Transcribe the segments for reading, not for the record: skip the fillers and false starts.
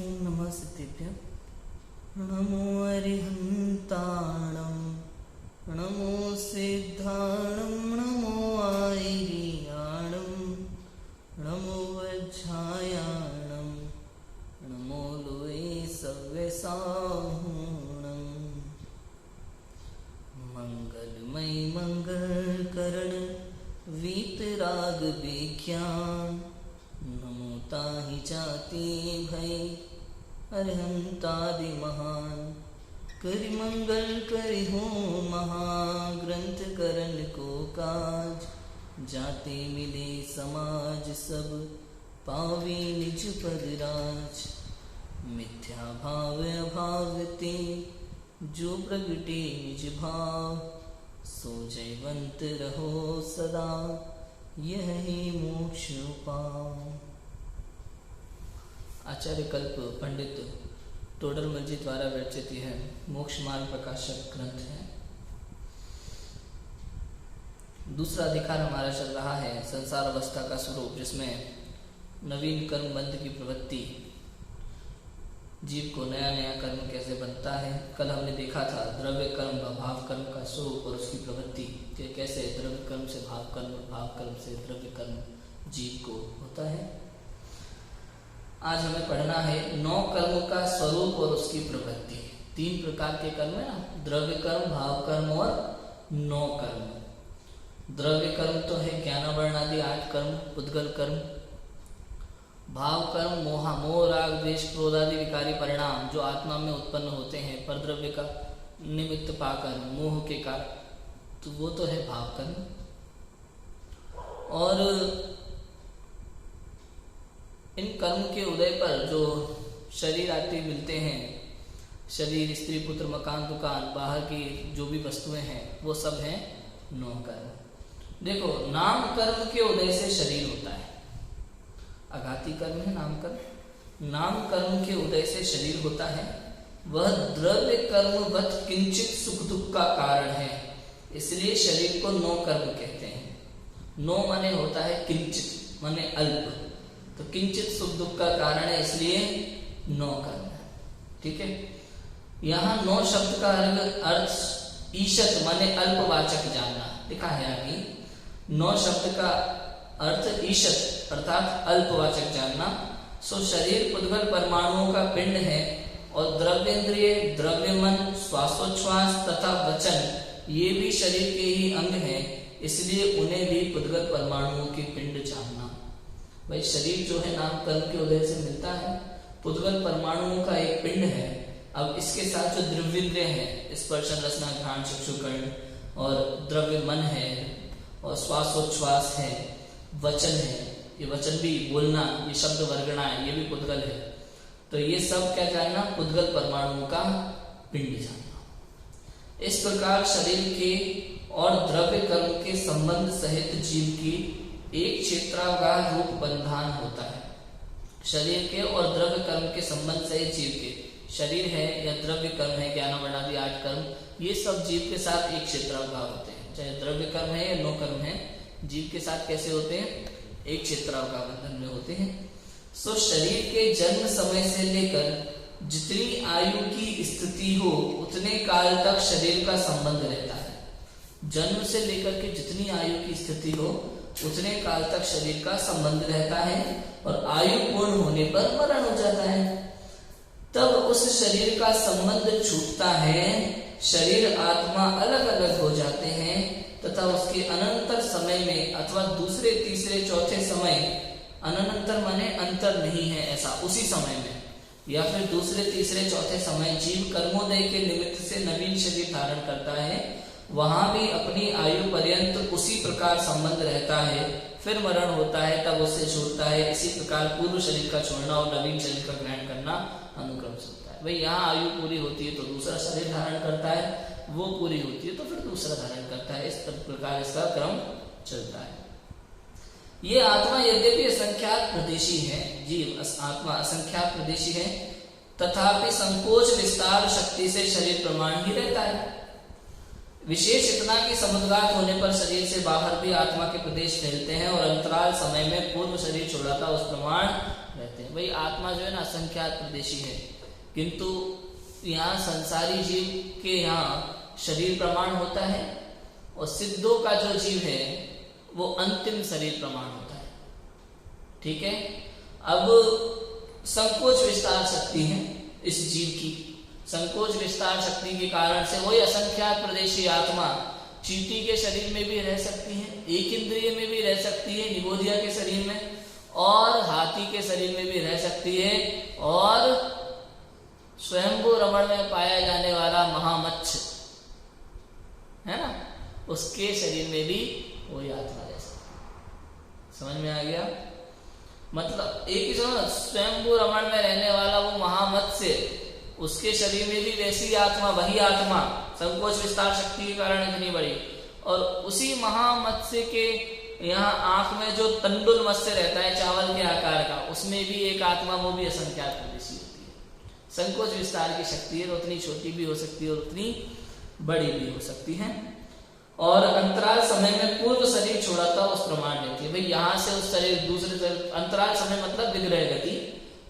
ओम नमः सिद्धेभ्यः। नमो अरिहन्ताणं नमो सिद्धाणं नमो आयर्याणं नमो वज्रायाणं नमो लोये सव्यसाहूणं। मंगलमय मंगलकरण वीतराग विज्ञान नमो ताहि जाति भय अरहंतादि महान। करि मंगल करि हो महाग्रंथ करण को काज। जाते मिले समाज सब पावे निज पद राज। मिथ्या भाव अभाव ते जो प्रगटे निज भाव। सो जयवंत रहो सदा यह ही मोक्ष पाओ। आचार्य कल्प पंडित टोडरमल जी द्वारा विरचित यह मोक्ष मार्ग प्रकाशक ग्रंथ है। दूसरा अधिकार हमारा चल रहा है संसार अवस्था का स्वरूप, जिसमें नवीन कर्म बंध की प्रवृत्ति, जीव को नया नया कर्म कैसे बनता है। कल हमने देखा था द्रव्य कर्म व भाव कर्म का स्वरूप और उसकी प्रवृत्ति, कि कैसे द्रव्य कर्म से भाव कर्म और भाव कर्म से द्रव्य कर्म जीव को होता है। आज हमें पढ़ना है 9 कर्म का स्वरूप और उसकी प्रवृत्ति। 3 प्रकार के कर्म है ना, द्रव्य कर्म, भाव कर्म और 9 कर्म। द्रव्य कर्म तो है ज्ञानावरण आदि 8 कर्म, उद्गल कर्म। भाव कर्म मोह राग द्वेष क्रोध आदि विकारी परिणाम जो आत्मा में उत्पन्न होते हैं पर द्रव्य का निमित्त पाकर मोह के कारण, तो वो तो है भाव कर्म। और इन कर्म के उदय पर जो शरीर आदि मिलते हैं, शरीर, स्त्री, पुत्र, मकान, दुकान, बाहर की जो भी वस्तुएं हैं, वो सब हैं 9 कर्म। देखो, नाम कर्म के उदय से शरीर होता है। आघाती कर्म है नाम कर्म। नाम कर्म के उदय से शरीर होता है। वह द्रव्य कर्मवत किंचित सुख दुख का कारण है, इसलिए शरीर को 9 कर्म कहते हैं। 9 माने होता है किंचित, माने अल्प, तो किंचित सुख दुख का कारण है, इसलिए 9 कर्म है। ठीक है। यहाँ 9 शब्द का अर्थ ईशत माने अल्पवाचक जानना लिखा है आगे। 9 शब्द का अर्थ ईशत अर्थात अल्पवाचक जानना। सो शरीर उद्गल परमाणुओं का पिंड है और द्रव्येंद्रिय, द्रव्य मन, श्वासोच्छ्वास तथा वचन ये भी शरीर के ही अंग हैं, इसलिए उन्हें भी उद्गल परमाणुओं के पिंड जानना। भाई शरीर जो है नाम कर्म के उदय से मिलता है, पुद्गल परमाणुओं का एक पिंड है। अब इसके साथ जो द्रव्येंद्रिय है, स्पर्शन रसना घ्राण चक्षु कर्ण, और द्रव्य मन है, और श्वासोच्छ्वास है, वचन है, ये वचन भी बोलना, ये शब्द वर्गणा है, ये भी पुद्गल है। तो ये सब क्या जानना, पुद्गल परमाणुओं का पिंड जानना। इस प्रकार शरीर के और द्रव्य कर्म के संबंध सहित जीव की एक क्षेत्रावगाह रूप बंधान होता है। शरीर के और द्रव्य कर्म के संबंध सहित जीव के, शरीर है या द्रव्य कर्म है, ज्ञानावरण आदि 8 कर्म, ये सब जीव के साथ एक क्षेत्रावगाह होते हैं। चाहे द्रव्य कर्म है या 9 कर्म है, जीव के साथ कैसे होते हैं, एक क्षेत्रावगाह बंधन में होते हैं। सो शरीर के जन्म समय से लेकर जितनी आयु की स्थिति हो उतने काल तक शरीर का संबंध रहता है। जन्म से लेकर के जितनी आयु की स्थिति हो उतने काल तक शरीर का संबंध रहता है, और आयु पूर्ण होने पर मरण हो जाता है। तब उस शरीर का संबंध छूटता है, शरीर आत्मा अलग अलग हो जाते हैं, तथा उसके अनंतर समय में अथवा दूसरे तीसरे चौथे समय, अनंतर माने अंतर नहीं है ऐसा, उसी समय में या फिर दूसरे तीसरे चौथे समय जीव कर्मोदय के निमित्त से नवीन शरीर धारण करता है। वहां भी अपनी आयु पर्यंत उसी प्रकार संबंध रहता है, फिर मरण होता है, तब उससे छूटता है। इसी प्रकार पूर्व शरीर का छोड़ना और नवीन शरीर का ग्रहण करना अनुक्रम से होता है। भाई यहाँ आयु पूरी होती है तो दूसरा शरीर धारण करता है, वो पूरी होती है तो फिर दूसरा धारण करता है। इस प्रकार इसका क्रम चलता है। ये आत्मा यद्यपि असंख्यात प्रदेशी है, जीव आत्मा असंख्यात प्रदेशी है, तथापि संकोच विस्तार शक्ति से शरीर प्रमाण ही रहता है। विशेष इतना कि समुद्घात होने पर शरीर से बाहर भी आत्मा के प्रदेश फैलते हैं और अंतराल समय में पूर्व शरीर छोड़ाता उस प्रमाण रहते हैं। भाई आत्मा जो है ना असंख्यात प्रदेशी है, किंतु यहाँ संसारी जीव के यहाँ शरीर प्रमाण होता है और सिद्धों का जो जीव है वो अंतिम शरीर प्रमाण होता है। ठीक है। अब संकोच विस्तार शक्ति है इस जीव की, संकोच विस्तार शक्ति के कारण से वही असंख्यात प्रदेशी आत्मा चींटी के शरीर में भी रह सकती है, एक इंद्रिय में भी रह सकती है निगोदिया के शरीर में, और हाथी के शरीर में भी रह सकती है, और स्वयंभू रमण में पाया जाने वाला महामच्छ है ना, उसके शरीर में भी वही आत्मा रह सकती है। समझ में आ गया? मतलब एक ही समझ, स्वयंभू रमण में रहने वाला वो महामत्स्य, उसके शरीर में भी वैसी आत्मा, वही आत्मा संकोच विस्तार शक्ति के कारण इतनी बड़ी, और उसी महामत्स्य के यहाँ आंख में जो तंडुल मत्स्य रहता है चावल के आकार का, उसमें भी एक आत्मा, वो भी असंख्यात प्रदेशी होती है। संकोच विस्तार की शक्ति है तो उतनी छोटी भी हो सकती है और उतनी बड़ी भी हो सकती है। और अंतराल समय में पूर्व शरीर छोड़ाता उस प्रमाण रहती है। भाई यहाँ से उस शरीर दूसरे शरीर, अंतराल समय मतलब विग्रह गति,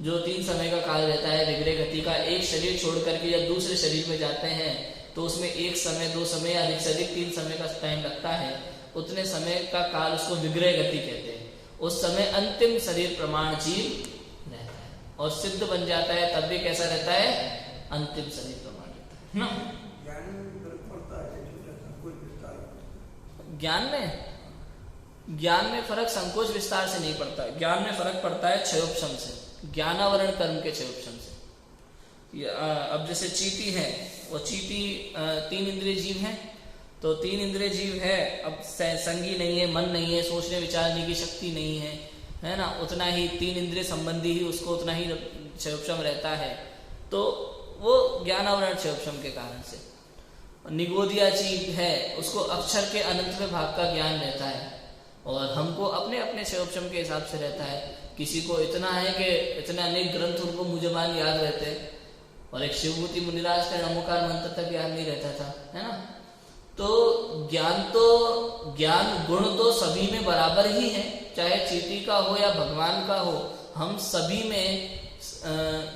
जो 3 समय का काल रहता है विग्रह गति का। एक शरीर छोड़ करके जब दूसरे शरीर में जाते हैं तो उसमें 1 समय 2 समय अधिक से अधिक 3 समय का टाइम लगता है, उतने समय का काल उसको विग्रह गति कहते हैं। उस समय अंतिम शरीर प्रमाण जीव रहता है और सिद्ध बन जाता है, तब भी कैसा रहता है? अंतिम शरीर प्रमाण रहता है ना। ज्ञान में फर्क संकोच विस्तार से नहीं पड़ता, ज्ञान में फर्क पड़ता है क्षयोपशम से, ज्ञानावरण कर्म के क्षयोपशम से। अब जैसे चींटी है, वो चींटी 3 इंद्रिय जीव है, तो 3 इंद्रिय जीव है, अब संगी नहीं है, मन नहीं है, सोचने विचारने की शक्ति नहीं है ना, उतना ही 3 इंद्रिय संबंधी ही उसको उतना ही क्षयोपशम रहता है, तो वो ज्ञानावरण क्षयोपशम के कारण से। निगोदिया जीव है, उसको अक्षर के अनंत में भाग का ज्ञान रहता है, और हमको अपने अपने क्षयोपशम के हिसाब से रहता है। किसी को इतना है कि इतने अनेक ग्रंथ उनको मुझमान याद रहते हैं, और एक शिवभूति मुनिराज का नमोकार मंत्र तक याद नहीं रहता था, है ना। तो ज्ञान गुण तो सभी में बराबर ही है, चाहे चींटी का हो या भगवान का हो, हम सभी में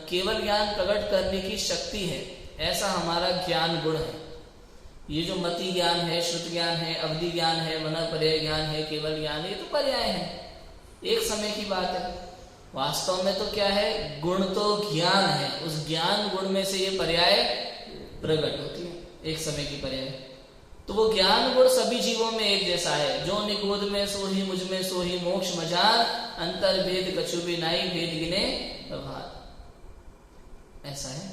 केवल ज्ञान प्रकट करने की शक्ति है, ऐसा हमारा ज्ञान गुण है। ये जो मति ज्ञान है, श्रुत ज्ञान है, अवधि ज्ञान है, मन पर्याय ज्ञान है, केवल ज्ञान है, ये तो पर्याय है, एक समय की बात है। वास्तव में तो क्या है? गुण तो ज्ञान है, उस ज्ञान गुण में से ये पर्याय प्रकट होती है, एक समय की पर्याय। तो वो ज्ञान गुण सभी जीवों में एक जैसा है, जो निगोद में सोही मुझ में सोही मोक्ष मजार, अंतर भेद कछु भी नाई भेद गिने प्रभात, ऐसा है।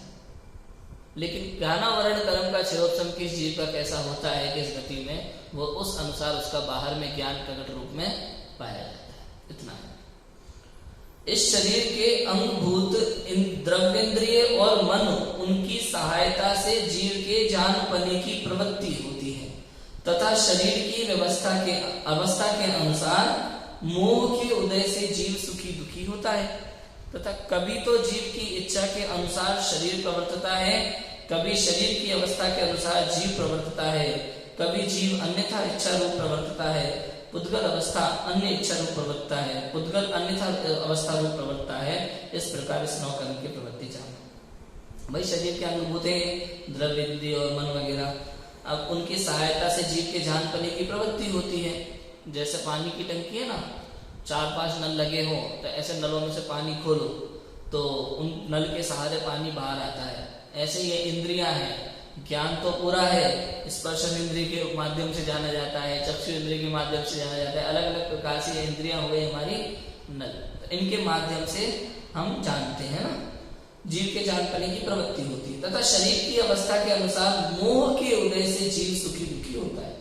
लेकिन ज्ञानावरण कर्म का क्षयोपशम किस जीव का कैसा होता है, किस गति में, वो उस अनुसार उसका बाहर में ज्ञान प्रकट रूप में पाया जाता है, इतना है। इस शरीर के अंगभूत द्रव्येंद्रिय और मन, उनकी सहायता से जीव के जानपने की प्रवृत्ति होती है, तथा शरीर की अवस्था के अनुसार मोह के उदय से जीव सुखी दुखी होता है, तथा कभी तो जीव की इच्छा के अनुसार शरीर प्रवर्तता है, कभी शरीर की अवस्था के अनुसार जीव प्रवर्तता है, कभी जीव अन्यथा इच्छा रूप प्रवर्तता है, पुद्गल अवस्था अन्य इच्छा रूप प्रवर्तता है, पुद्गल अन्यथा अवस्था रूप प्रवर्तता है। इस प्रकार इस 9 कर्म की प्रवृत्ति जानो। भाई शरीर के अंगभूत हैं द्रव्य इंद्रिय और मन वगैरह, अब उनकी सहायता से जीव के जानपने की प्रवृत्ति होती है। जैसे पानी की टंकी है ना, 4-5 नल लगे हो, तो ऐसे नलों में से पानी खोलो तो उन नल के सहारे पानी बाहर आता है। ऐसे ये इंद्रियां हैं, ज्ञान तो पूरा है, स्पर्शन इंद्रिय के माध्यम से जाना जाता है, चक्षु इंद्रिय के माध्यम से जाना जाता है, अलग अलग प्रकार से ये इंद्रियां हुए हमारी नल, इनके माध्यम से हम जानते हैं ना, जीव के जानपने की प्रवृत्ति होती है। तथा शरीर की अवस्था के अनुसार मोह के उदय से जीव सुखी दुखी होता है।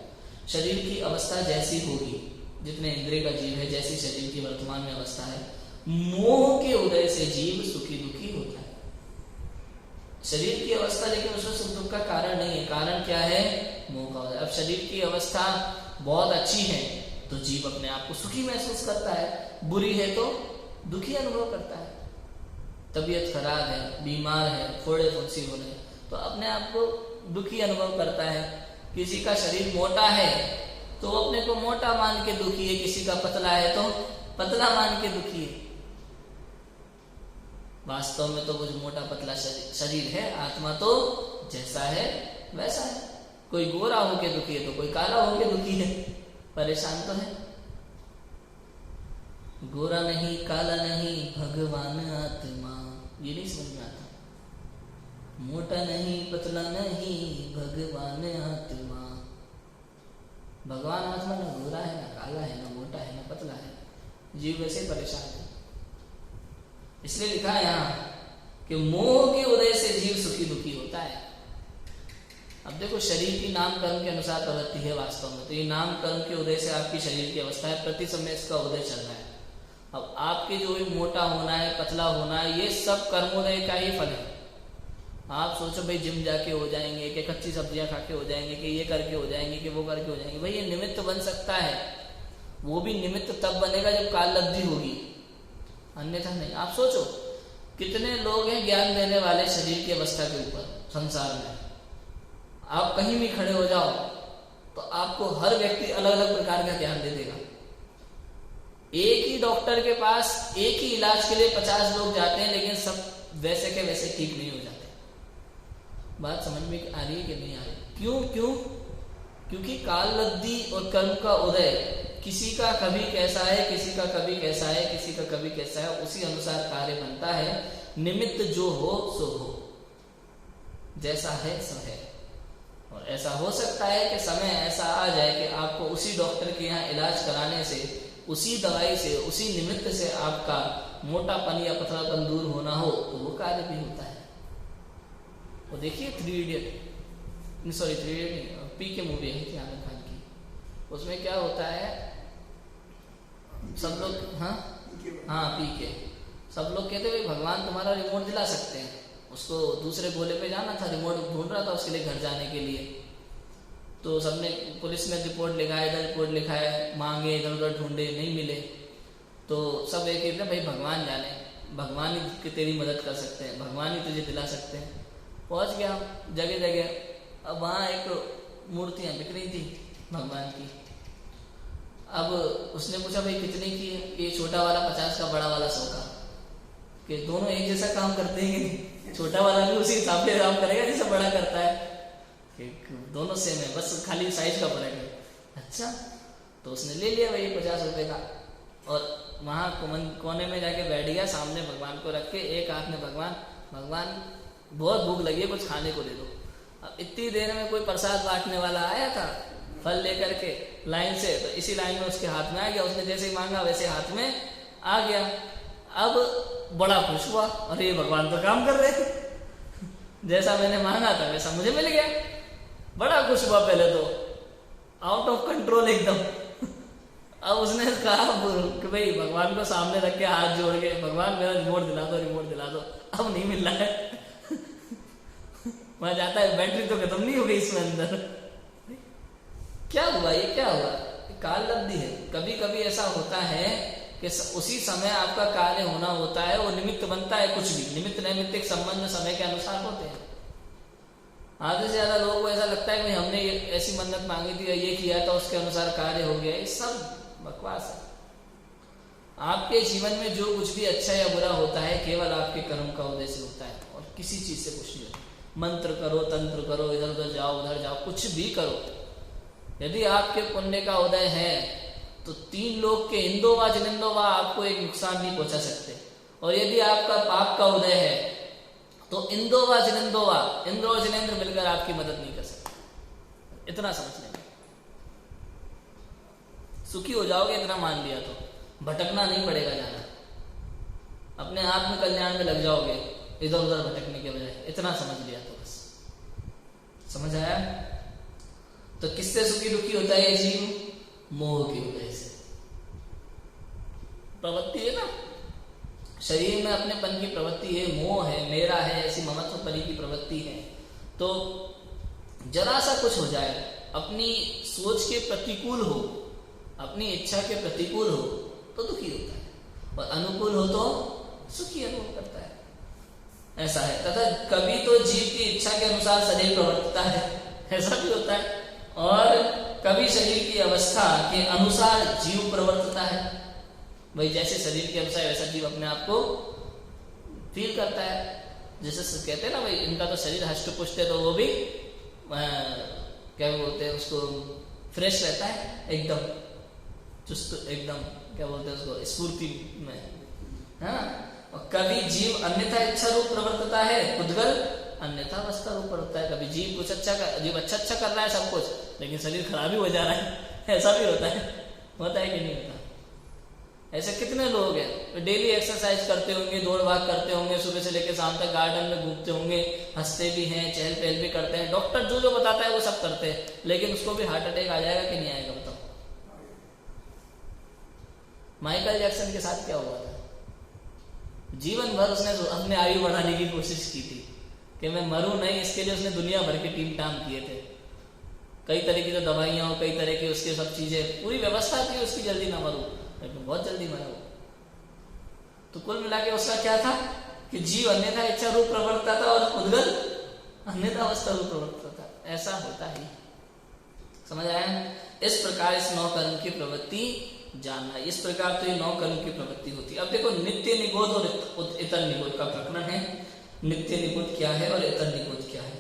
शरीर की अवस्था जैसी होगी, जितने इंद्रिय का जीव है, जैसी शरीर की वर्तमान में अवस्था है, मोह के उदय से जीव सुखी दुखी होता है। शरीर की अवस्था, लेकिन उसमें सुख दुख का कारण नहीं है। कारण क्या है? मोह का उदय। अब शरीर की अवस्था बहुत अच्छी है तो जीव अपने आप को सुखी महसूस करता है, बुरी है तो दुखी अनुभव करता है। तबीयत खराब है, बीमार है, फोड़े फुंसी हो रहे, तो अपने आप को दुखी अनुभव करता है। किसी का शरीर मोटा है तो वो अपने को मोटा मान के दुखी है, किसी का पतला है तो पतला मान के दुखी है। वास्तव में तो वो जो मोटा पतला शरीर है, आत्मा तो जैसा है वैसा है। कोई गोरा होके दुखी है तो कोई काला होके दुखी है, परेशान तो है। गोरा नहीं काला नहीं भगवान आत्मा, ये नहीं समझ में आता। मोटा नहीं पतला नहीं भगवान आत्मा। भगवान आत्मा ना गोरा है, ना काला है, ना मोटा है, ना पतला है, जीव वैसे परेशान है। इसलिए लिखा है यहाँ कि मोह के उदय से जीव सुखी दुखी होता है। अब देखो, शरीर की नाम कर्म के अनुसार प्रवृत्ति है वास्तव में, तो ये नाम कर्म के उदय से आपकी शरीर की अवस्था है, प्रति समय इसका उदय चल रहा है। अब आपके जो भी मोटा होना है, पतला होना है, ये सब कर्मोदय का ही फल है। आप सोचो भाई जिम जाके हो जाएंगे, कि कच्ची सब्जियां खा के हो जाएंगे, कि ये करके हो जाएंगे, कि वो करके हो जाएंगे, भाई ये निमित्त बन सकता है। वो भी निमित्त तब बनेगा जब काल लब्धि होगी, अन्यथा नहीं। आप सोचो कितने लोग हैं ज्ञान देने वाले शरीर की अवस्था के ऊपर संसार में। आप कहीं भी खड़े हो जाओ तो आपको हर व्यक्ति अलग अलग प्रकार का ज्ञान दे देगा। एक ही डॉक्टर के पास एक ही इलाज के लिए 50 लोग जाते हैं, लेकिन सब वैसे के वैसे ठीक नहीं हो जाते। बात समझ में आ रही है कि नहीं आ रही? क्यों? क्योंकि काल लब्धि और कर्म का उदय किसी का कभी कैसा है, किसी का कभी कैसा है, किसी का कभी कैसा है, उसी अनुसार कार्य बनता है। निमित्त जो हो सो हो, जैसा है सो है। और ऐसा हो सकता है कि समय ऐसा आ जाए कि आपको उसी डॉक्टर के यहाँ इलाज कराने से, उसी दवाई से, उसी निमित्त से आपका मोटापन या पतलापन दूर होना हो, तो वो कार्य भी होता है। वो देखिए 3 इडियट पी के मूवी है आमिर खान की, उसमें क्या होता है, सब लोग पी के सब लोग कहते हैं भगवान तुम्हारा रिमोट दिला सकते हैं। उसको दूसरे गोले पे जाना था, रिमोट ढूंढ रहा था उसके लिए घर जाने के लिए। तो सबने, पुलिस में रिपोर्ट लिखाया, इधर रिपोर्ट लिखाया, मांगे, इधर उधर ढूंढे, नहीं मिले। तो सब एक भाई भगवान जाने, भगवान ही तेरी मदद कर सकते हैं, भगवान ही तुझे दिला सकते हैं। पहुंच गया जगह जगह। अब वहाँ एक मूर्तियाँ बिक रही थी भगवान की। अब उसने पूछा भाई कितने की है? ये छोटा वाला 50 का, बड़ा वाला 100 का। कि दोनों एक जैसा काम करते हैं, छोटा वाला भी उसी हिसाब से काम करेगा जैसा बड़ा करता है, दोनों सेम है, बस खाली साइज का फर्क है। अच्छा, तो उसने ले लिया भाई 50 रुपए का, और वहाँ कोने में जाके बैठ गया, सामने भगवान को रख के, एक हाथ में भगवान बहुत भूख लगी है, कुछ खाने को दे दो। अब इतनी देर में कोई प्रसाद बांटने वाला आया था फल लेकर के लाइन से, तो इसी लाइन में उसके हाथ में आ गया। उसने जैसे ही मांगा वैसे हाथ में आ गया। अब बड़ा खुश हुआ, अरे ये भगवान तो काम कर रहे हैं, जैसा मैंने मांगा था वैसा मुझे मिल गया। बड़ा खुश हुआ पहले तो, आउट ऑफ कंट्रोल एकदम। अब उसने कहा कि भाई भगवान को सामने रख के हाथ जोड़ के, भगवान मेरा रिमोट दिला दो, अब नहीं मिल रहा है। वहां जाता है, बैटरी तो खत्म नहीं हो गई इसमें अंदर। क्या हुआ? ये क्या हुआ? काल लब्धि है। कभी कभी ऐसा होता है कि उसी समय आपका कार्य होना होता है, वो निमित्त बनता है। कुछ भी निमित्त नैमित्तिक संबंध समय के अनुसार होते हैं। आधे से ज्यादा लोगों को ऐसा लगता है कि हमने ऐसी मन्नत मांगी थी, ये किया था, उसके अनुसार कार्य हो गया। ये सब बकवास है। आपके जीवन में जो कुछ भी अच्छा या बुरा होता है, केवल आपके कर्म का उदय से होता है, और किसी चीज से कुछ नहीं होता। मंत्र करो, तंत्र करो, इधर उधर जाओ, उधर जाओ, कुछ भी करो, यदि आपके पुण्य का उदय है तो 3 लोग के इंदोवा जिनेंदोवा आपको एक नुकसान नहीं पहुंचा सकते। और यदि आपका पाप का उदय है तो इंदोवा जिनेंदोवा, इंद्र और जिनेंद्र मिलकर आपकी मदद नहीं कर सकते। इतना समझ लेंगे, सुखी हो जाओगे इतना मान लिया तो, भटकना नहीं पड़ेगा जाना, अपने आत्म कल्याण में लग जाओगे इधर उधर भटकने के बजाय। इतना समझ लिया तो बस, समझ आया? तो किससे सुखी दुखी होता है ये जीव? मोह की वजह से। प्रवृत्ति है ना, शरीर में अपनेपन की प्रवृत्ति है, मोह है, मेरा है, ऐसी ममत्व परी की प्रवृत्ति है। तो जरा सा कुछ हो जाए, अपनी सोच के प्रतिकूल हो, अपनी इच्छा के प्रतिकूल हो तो दुखी होता है, और अनुकूल हो तो सुखी अनुभव करता है। ऐसा है। तथा कभी तो जीव की इच्छा के अनुसार शरीर प्रवर्तता है, ऐसा भी होता है। और कभी शरीर की अवस्था के अनुसार जीव प्रवर्तता है। भाई जैसे शरीर के अनुसार वैसा जीव अपने आप को फील करता है। जैसे कहते हैं ना भाई इनका तो शरीर हष्ट पुष्ट है, तो वो भी क्या बोलते हैं उसको, फ्रेश रहता है, एकदम चुस्त, एकदम क्या बोलते हैं उसको, स्फूर्ति में, है ना। और कभी जीव अन्यथा इच्छा रूप प्रवर्तता है, उद्गल अन्यथा अवस्था रूप प्रवर्तता है। कभी जीव कुछ अच्छा कर रहा है सब कुछ, लेकिन शरीर खराब ही हो जा रहा है, ऐसा भी होता है कि नहीं होता। ऐसे कितने लोग हैं डेली एक्सरसाइज करते होंगे, दौड़ भाग करते होंगे, सुबह से लेकर शाम तक गार्डन में घूमते होंगे, हंसते भी हैं, चहल पहल भी करते हैं, डॉक्टर जो जो बताता है वो सब करते हैं, लेकिन उसको भी हार्ट अटैक आ जाएगा कि नहीं आएगा बताओ। माइकल जैक्सन के साथ क्या हुआ था? जीवन भर उसने अपने आयु बढ़ाने की कोशिश की थी कि मैं मरूं नहीं, इसके लिए उसने दुनिया भर के टीम टाम किए थे, कई तरह की तो दवाइयां हो, कई तरह की उसके सब चीजें, पूरी व्यवस्था थी उसकी जल्दी ना मरूं, लेकिन बहुत जल्दी मरा वो। तो कुल मिला के उसका क्या था कि जीव अन्यथा इच्छा रूप प्रवर्तता था और उद्गल अन्यथा अवस्था रूप प्रवर्तता था। ऐसा होता ही, समझ आया? इस प्रकार इस 9 कर्म की प्रवृत्ति जानना, इस प्रकार तो ये 9 कर्म की प्रवृत्ति होती है। अब देखो नित्य निबोध और इतर निबोध का प्रकरण है। नित्य निबोध क्या है और इतर निबोध क्या है?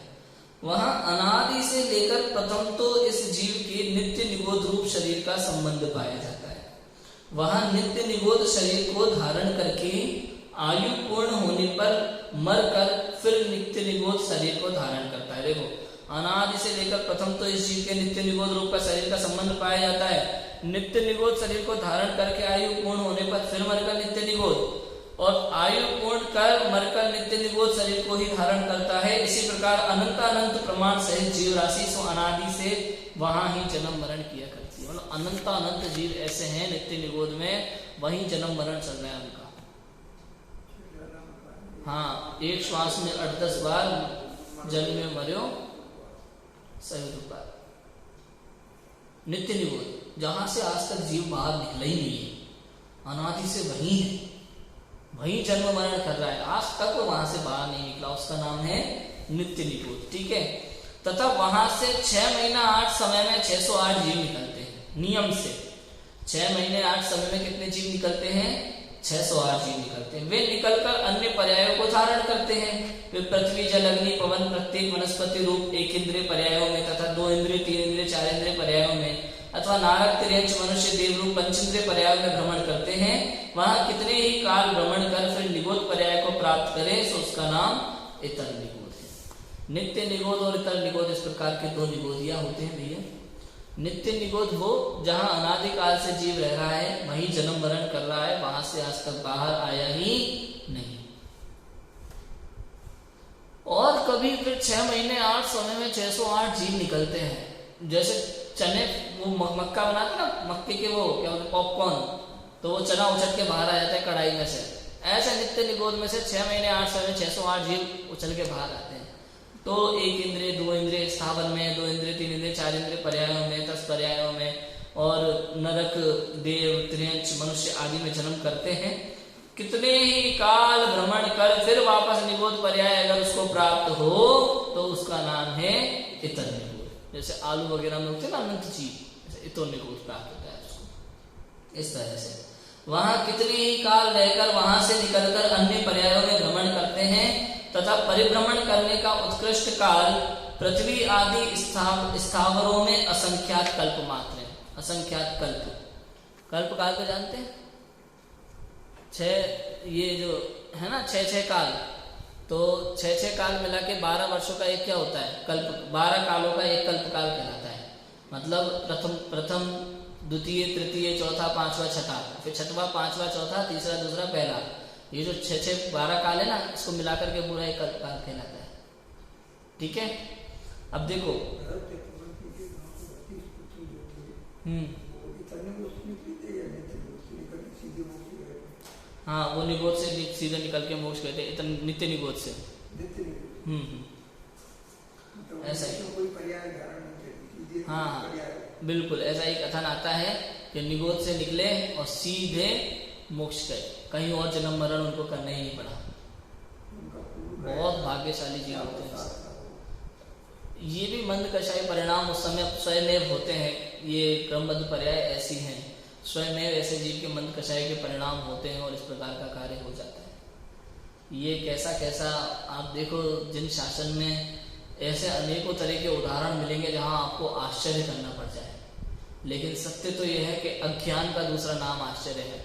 वहां अनादि से लेकर प्रथम तो इस जीव के नित्य निबोध रूप शरीर का संबंध पाया जाता है। वहां नित्य निबोध शरीर को धारण करके आयु पूर्ण होने पर मरकर फिर नित्य निबोध शरीर को धारण करता है। देखो अनादि से लेकर प्रथम तो इस जीव के नित्य निबोध रूप का शरीर का संबंध पाया जाता है। नित्य निबोध शरीर को धारण करके आयु पूर्ण होने पर फिर मरकर नित्य निबोध, और आयु पूर्ण कर मरकर नित्य निबोध शरीर को ही धारण करता है। इसी प्रकार अनंत अनंत प्रमाण सहित जीव राशि सो अनादि से वहां ही जन्म मरण किया करती है। मतलब अनंत अनंत जीव ऐसे हैं नित्य निबोध में, वहीं जन्म मरण चल रहा है उनका। हाँ, एक श्वास में 8-10 बार जन्म में मर्यो सही रूपा नित्य निबोध, जहां से आज तक जीव बाहर निकला ही नहीं है, अनादि से वही है, वही जन्म मरण कर रहा है, आज तक वो वहां से बाहर नहीं निकला, उसका नाम है नित्य निबोध। ठीक है। तथा वहां से 6 महीना 8 समय में 608 जीव निकलते हैं नियम से। 6 महीने 8 समय में कितने जीव निकलते हैं? 608 जीव निकलते हैं। वे निकलकर अन्य पर्यायों को धारण करते हैं। वे पृथ्वी जल अग्नि पवन प्रत्येक वनस्पति रूप 1 इंद्रिय पर्यायों में तथा 2 इंद्रिय 3 इंद्रिय 4 इंद्रिय पर्यायों में अथवा नारक तिर्यंच मनुष्य देव रूप 5 इंद्रिय पर्यायों में भ्रमण करते हैं। वहां कितने ही काल भ्रमण कर फिर निबोध पर्याय को प्राप्त करें सो उसका नाम इतर निबोध है। नित्य निबोध और इतर निबोध इस प्रकार के 2 निबोधियां होते हैं भैया। नित्य निबोध वो जहां अनादिकाल से जीव रह रहा है, वहीं जन्म मरण कर रहा है, वहां से आज तक बाहर आया ही नहीं। और कभी फिर 6 महीने 8 समय में 608 जीव निकलते हैं। जैसे चने वो मक्का बनाते ना, मक्के के वो क्या बोलते पॉपकॉर्न, तो वो चना उछल के बाहर आ जाता है कढ़ाई में से। ऐसे नित्य निबोध में से 6 महीने 8 समय 608 जीव उछल के बाहर आते हैं। तो 1 इंद्रिय 2 इंद्रिय स्थावर में, 2 इंद्रिय 3 इंद्रिय 4 इंद्रिय पर्यायों में, 10 पर्यायों में, और नरक देव त्रियंच मनुष्य आदि में जन्म करते हैं। कितने ही काल भ्रमण कर फिर वापस निबोध पर्याय अगर उसको प्राप्त हो तो उसका नाम है इतर निबोध। जैसे आलू वगैरह में होते हैं ना अनंत जीव, जैसे इतर निबोध प्राप्त होता है उसको। इस तरह से वहां कितने ही काल रहकर वहां से निकलकर अन्य पर्यायों में भ्रमण करते हैं तथा परिभ्रमण करने का उत्कृष्ट काल पृथ्वी आदि स्थावरों में असंख्यात कल्प मात्र है। असंख्यात कल्प, कल्प काल को जानते हैं? 6 ये जो है ना 6 काल, तो 6 काल मिला के 12 वर्षों का एक क्या होता है? कल्प। 12 कालों का एक कल्प काल कहलाता है। मतलब प्रथम द्वितीय तृतीय चौथा पांचवा छठा, फिर छठवां पांचवा चौथा तीसरा दूसरा पहला, ये जो 12 काल है ना, इसको मिलाकर के पूरा एक कल्प काल कहलाता है। ठीक है। अब देखो हाँ, वो निबोध से सीधे निकल के मोक्ष कहते हैं, नित्य निबोध से। ऐसा ही। हाँ, बिल्कुल ऐसा ही कथन आता है कि निबोध से निकले और सीधे मोक्ष गए, कहीं और जन्म मरण उनको करना ही नहीं पड़ा। बहुत भाग्यशाली जीव होते हैं। ये भी मंद कषाय परिणाम उस समय स्वयमेव होते हैं। ये क्रमबद्ध पर्याय ऐसी हैं, स्वयमेव ऐसे जीव के मंद कषाय के परिणाम होते हैं और इस प्रकार का कार्य हो जाता है। ये कैसा कैसा आप देखो, जिन शासन में ऐसे अनेकों तरह के उदाहरण मिलेंगे जहां आपको आश्चर्य करना पड़ जाए, लेकिन सत्य तो यह है कि अज्ञान का दूसरा नाम आश्चर्य है।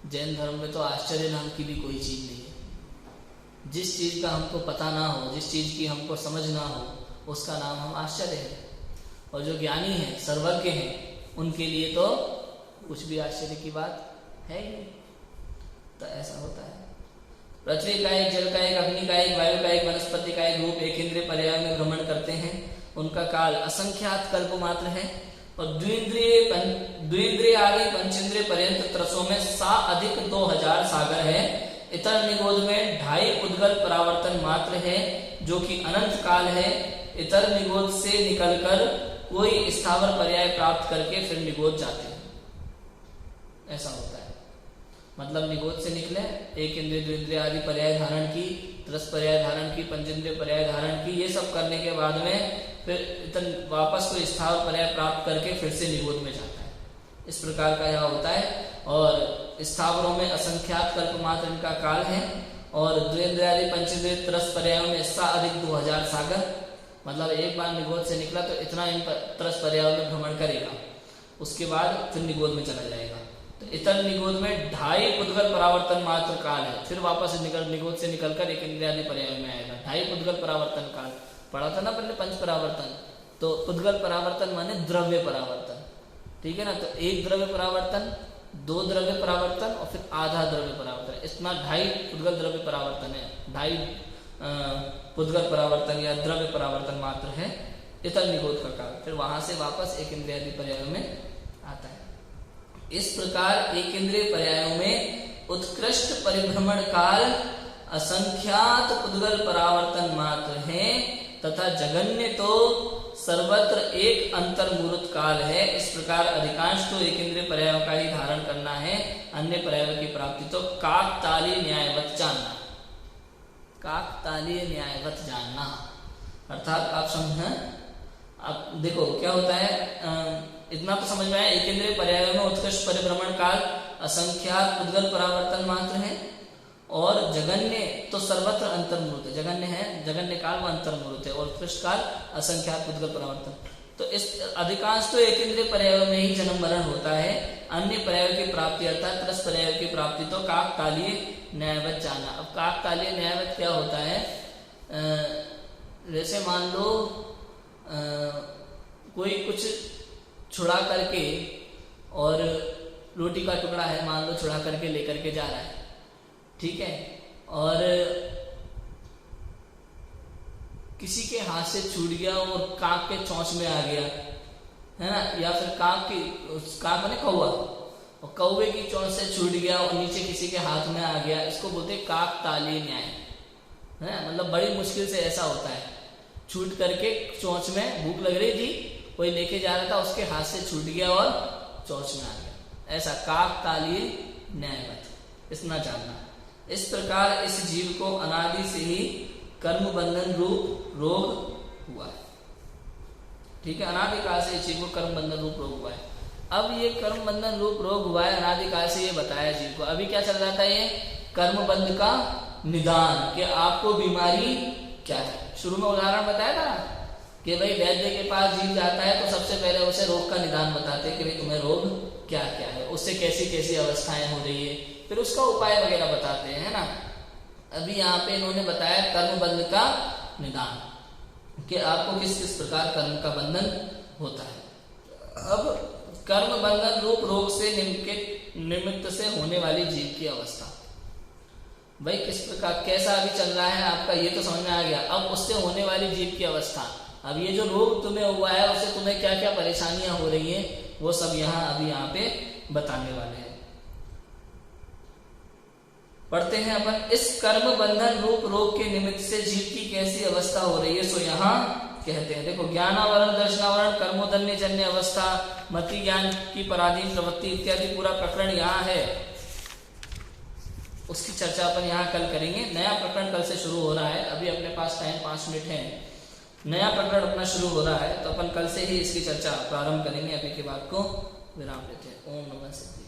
जैन धर्म में तो आश्चर्य नाम की भी कोई चीज नहीं है। जिस चीज का हमको पता ना हो, जिस चीज की हमको समझ ना हो, उसका नाम हम आश्चर्य है। और जो ज्ञानी हैं, सर्वज्ञ हैं, उनके लिए तो कुछ भी आश्चर्य की बात है ही नहीं। तो ऐसा होता है। पृथ्वी का एक, जल का एक, अग्नि का एक, वायु का एक, वनस्पति का एक रूप एक इंद्रिय पर्याय में भ्रमण करते हैं। उनका काल असंख्यात कल्प मात्र है। और द्विंद्रिय आदि पंचेंद्रिय पर्यंत त्रसों में सा अधिक 2000 सागर है। इतर निगोद में 2.5 उद्गल परावर्तन मात्र है, जो कि अनंत काल है। इतर निगोद से निकलकर कोई स्थावर पर्याय प्राप्त करके फिर निगोद जाते हैं। ऐसा होता है। मतलब निगोद से निकले, एक इंद्रिय द्विंद्रिय आदि पर्याय धारण की, त्रस पर्याय धारण की, पंचेंद्रिय पर्याय धारण की, ये सब करने के बाद में फिर वापस कोई स्थावर पर्याय प्राप्त करके फिर से निगोद में जाता है। इस प्रकार का यह होता है। और स्थावरों में असंख्यात कल्प मात्र इनका काल है। और द्विंद्रिय आदि पंचेंद्रिय त्रस पर्यायों में इससे अधिक 2000 सागर। मतलब एक बार निगोद से निकला तो इतना इन त्रस पर्यायों में भ्रमण करेगा, उसके बाद फिर निगोद में चला जाएगा। तो इतर निगोद में 2.5 उद्गल परावर्तन मात्र काल है। फिर वापस निगोद से निकलकर एक इंद्रिय आदि पर्याय में आएगा। 2.5 उद्गल परावर्तन काल पढ़ा था ना पहले, पंच परावर्तन। तो उद्गल परावर्तन माने द्रव्य परावर्तन, ठीक है ना। तो 1 द्रव्य परावर्तन, 2 द्रव्य परावर्तन और फिर आधा द्रव्य परावर्तन। इतना 2.5 उद्गल द्रव्य परावर्तन है। 2.5 उद्गल परावर्तन या द्रव्य परावर्तन मात्र है इतर निगोद का काल। फिर वहां से वापस एक इंद्रिय आदि पर्यायों में आता है। इस प्रकार एक इंद्रिय पर्यायों में उत्कृष्ट परिभ्रमण काल असंख्यात उद्गल परावर्तन मात्र है, तथा जगन्य तो सर्वत्र एक अंतर्मूर्त काल है। इस प्रकार अधिकांश तो एक इंद्रिय पर्यायों का ही धारण करना है, अन्य पर्यायों की प्राप्ति तो काकतालीय न्यायवत जानना। काकतालीय न्यायवत जानना अर्थात आप समझना। अब देखो क्या होता है, इतना तो समझ में आया। एक इंद्रिय पर्यायों में उत्कृष्ट परिभ्रमण काल असंख्यात उद्गल परावर्तन मात्र है, और जगन्य तो सर्वत्र अंतर्मूर्त है। जगन्य है, जगन्य काल व अंतर्मूर्त है, और उत्कृष्ट काल असंख्यात उद्गल परावर्तन। तो इस अधिकांश तो एक इंद्रिय पर्यायों में ही जन्म मरण होता है, अन्य पर्यायों की प्राप्ति अर्थात त्रस पर्यायों की प्राप्ति तो काकतालीय न्यायवत जानना। अब काकतालीय न्यायवत क्या होता है, जैसे मान लो कोई कुछ छुड़ा करके, और रोटी का टुकड़ा है मान लो, छुड़ा करके लेकर के जा रहा है, ठीक है, और किसी के हाथ से छूट गया और काक के चोंच में आ गया, है ना, या फिर काक माने कौवा, और कौवे की चोंच से छूट गया और नीचे किसी के हाथ में आ गया। इसको बोलते हैं काकतालीय न्याय, है। मतलब बड़ी मुश्किल से ऐसा होता है, छूट करके चोंच में, भूख लग रही थी, कोई लेके जा रहा था, उसके हाथ से छूट गया और चोंच में आ गया। ऐसा काकतालीय न्यायवत, इतना जानना। इस प्रकार इस जीव को अनादि से ही कर्म बंधन रूप रोग हुआ है, ठीक है। अनादिकाल से इस जीव को कर्म बंधन रूप रोग हुआ है। अब ये कर्म बंधन रूप रोग हुआ है, अनादिकाल से ये बताया जीव को। अभी क्या चल रहा था, ये कर्म बंध का निदान, कि आपको बीमारी क्या है। शुरू में उदाहरण बताया था कि भाई वैद्य के पास जीव जाता है तो सबसे पहले उसे रोग का निदान बताते हैं कि भाई तुम्हें रोग क्या क्या है, उससे कैसी कैसी अवस्थाएं हो रही है, फिर उसका उपाय वगैरह बताते हैं, है ना। अभी यहाँ पे इन्होंने बताया कर्म बंधन का निदान, कि आपको किस किस प्रकार कर्म का बंधन होता है। अब कर्म बंधन रूप रोग से निमित्त से होने वाली जीव की अवस्था, भाई किस प्रकार कैसा अभी चल रहा है आपका, ये तो समझ में आ गया। अब उससे होने वाली जीव की अवस्था, अब ये जो रोग तुम्हें हुआ है उससे तुम्हें क्या क्या परेशानियां हो रही हैं, वो सब अभी यहाँ पे बताने वाले हैं। पढ़ते हैं अपन। इस कर्म बंधन रूप रोग के निमित्त से जीव की कैसी अवस्था हो रही है, सो यहाँ कहते हैं। देखो, ज्ञानावरण, दर्शनावरण, कर्मोदन्य जन्य अवस्था, मति ज्ञान की पराधीन प्रवृत्ति इत्यादि पूरा प्रकरण यहाँ है, उसकी चर्चा अपन यहाँ कल करेंगे। नया प्रकरण कल से शुरू हो रहा है, अभी अपने पास टाइम 5 मिनट है। नया प्रकरण अपना शुरू हो रहा है, तो अपन कल से ही इसकी चर्चा प्रारंभ करेंगे। अभी के बाद को विराम देते हैं। ओम नमः शिवाय।